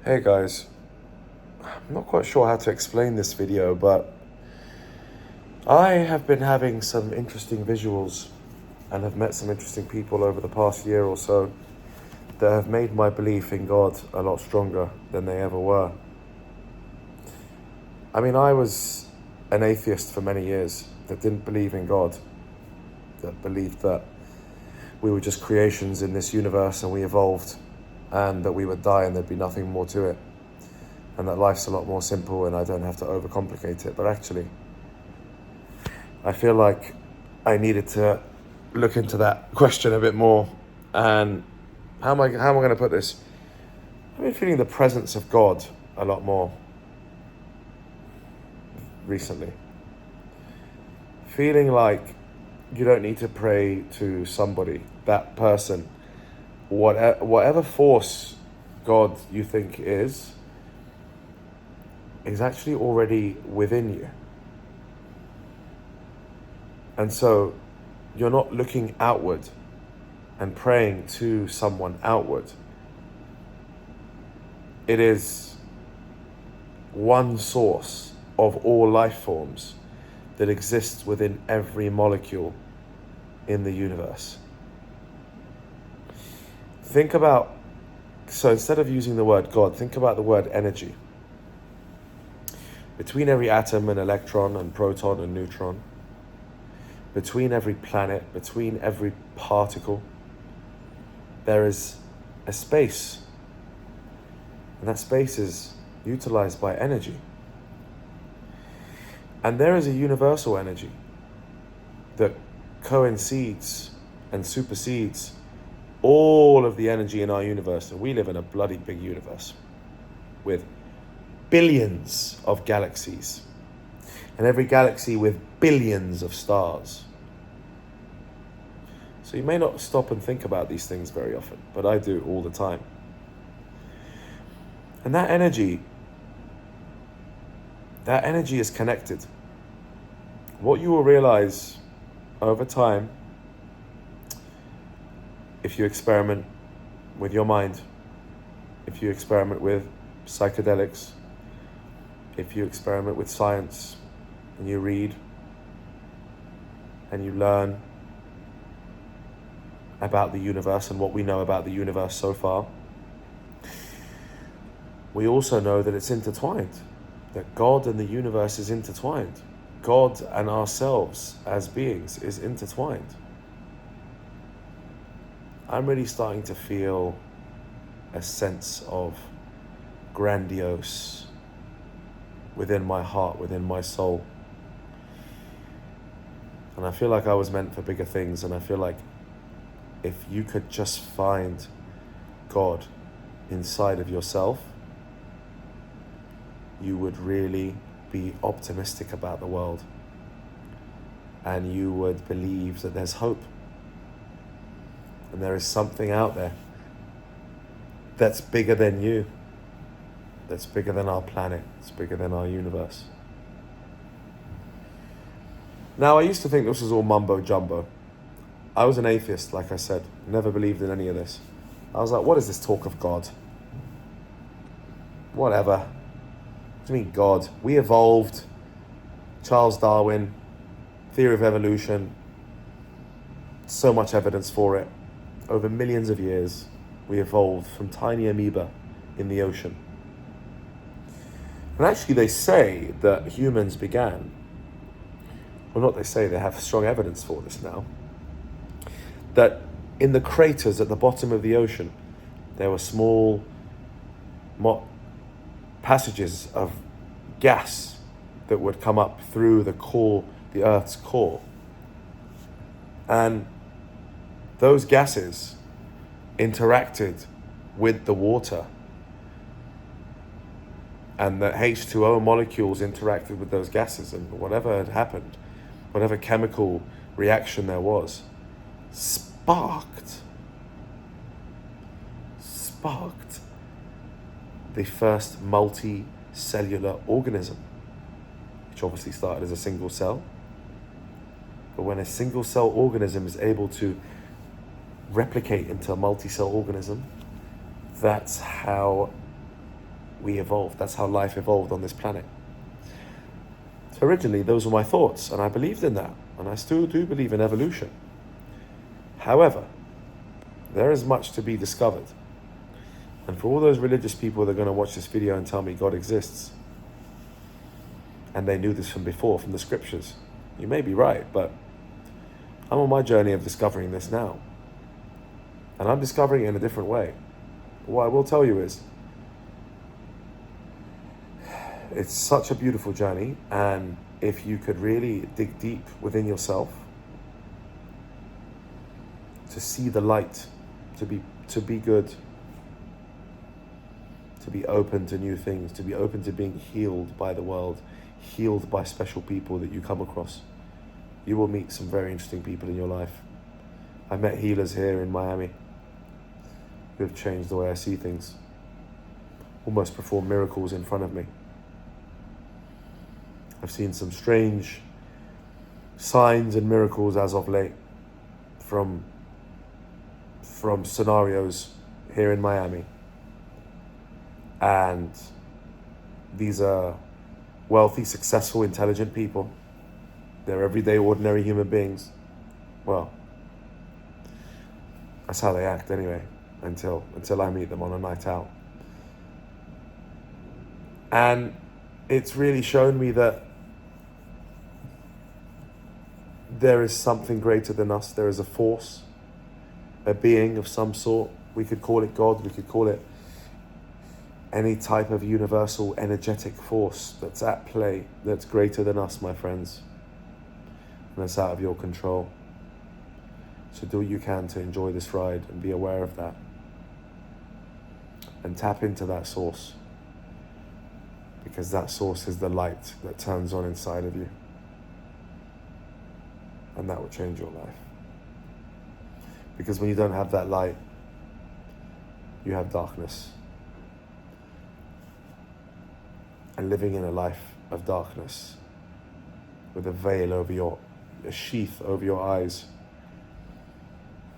Hey guys, I'm not quite sure how to explain this video, but I have been having some interesting visuals and have met some interesting people over the past year or so that have made my belief in God a lot stronger than they ever were. I mean, I was an atheist for many years that didn't believe in God, that believed that we were just creations in this universe and we evolved and that we would die and there'd be nothing more to it, and that life's a lot more simple and I don't have to overcomplicate it. But actually, I feel like I needed to look into that question a bit more. And how am I going to put this? I've been feeling the presence of God a lot more recently. Feeling like you don't need to pray to somebody, that person, whatever force God you think is actually already within you. And so you're not looking outward and praying to someone outward. It is one source of all life forms that exists within every molecule in the universe. So instead of using the word God, think about the word energy. Between every atom and electron and proton and neutron, between every planet, between every particle, there is a space. And that space is utilized by energy. And there is a universal energy that coincides and supersedes all of the energy in our universe. And we live in a bloody big universe with billions of galaxies, and every galaxy with billions of stars. So you may not stop and think about these things very often, but I do all the time. And that energy is connected. What you will realize over time, if you experiment with your mind, if you experiment with psychedelics, if you experiment with science, and you read and you learn about the universe and what we know about the universe so far, we also know that it's intertwined, that God and the universe is intertwined. God and ourselves as beings is intertwined. I'm really starting to feel a sense of grandiose within my heart, within my soul. And I feel like I was meant for bigger things, and I feel like if you could just find God inside of yourself, you would really be optimistic about the world, and you would believe that there's hope and there is something out there that's bigger than you, that's bigger than our planet, it's bigger than our universe. Now, I used to think this was all mumbo jumbo. I was an atheist, like I said, never believed in any of this. I was like, what is this talk of God? Whatever. What do you mean God? We evolved. Charles Darwin, theory of evolution, so much evidence for it. Over millions of years, we evolved from tiny amoeba in the ocean. And actually they say that humans began, well, not they say, they have strong evidence for this now, that in the craters at the bottom of the ocean, there were small passages of gas that would come up through the core, the Earth's core. And those gases interacted with the water, and the H2O molecules interacted with those gases, and whatever had happened, whatever chemical reaction there was, sparked the first multi-cellular organism, which obviously started as a single cell. But when a single cell organism is able to replicate into a multi-cell organism, that's how we evolved. That's how life evolved on this planet. So originally, those were my thoughts, and I believed in that, and I still do believe in evolution. However, there is much to be discovered. And for all those religious people that are going to watch this video and tell me God exists, and they knew this from before, from the scriptures, you may be right, but I'm on my journey of discovering this now. And I'm discovering it in a different way. What I will tell you is, it's such a beautiful journey, and if you could really dig deep within yourself to see the light, to be good, to be open to new things, to be open to being healed by the world, healed by special people that you come across, you will meet some very interesting people in your life. I met healers here in Miami who have changed the way I see things, almost perform miracles in front of me. I've seen some strange signs and miracles as of late from scenarios here in Miami. And these are wealthy, successful, intelligent people. They're everyday, ordinary human beings. Well, that's how they act anyway, until I meet them on a night out. And it's really shown me that there is something greater than us. There is a force, a being of some sort. We could call it God, we could call it any type of universal energetic force that's at play, that's greater than us, my friends. And that's out of your control. So do what you can to enjoy this ride and be aware of that. And tap into that source. Because that source is the light that turns on inside of you. And that will change your life. Because when you don't have that light, you have darkness. And living in a life of darkness, with a veil over a sheath over your eyes,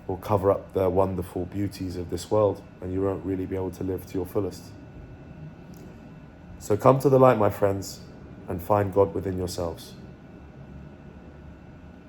will cover up the wonderful beauties of this world, and you won't really be able to live to your fullest. So come to the light, my friends, and find God within yourselves.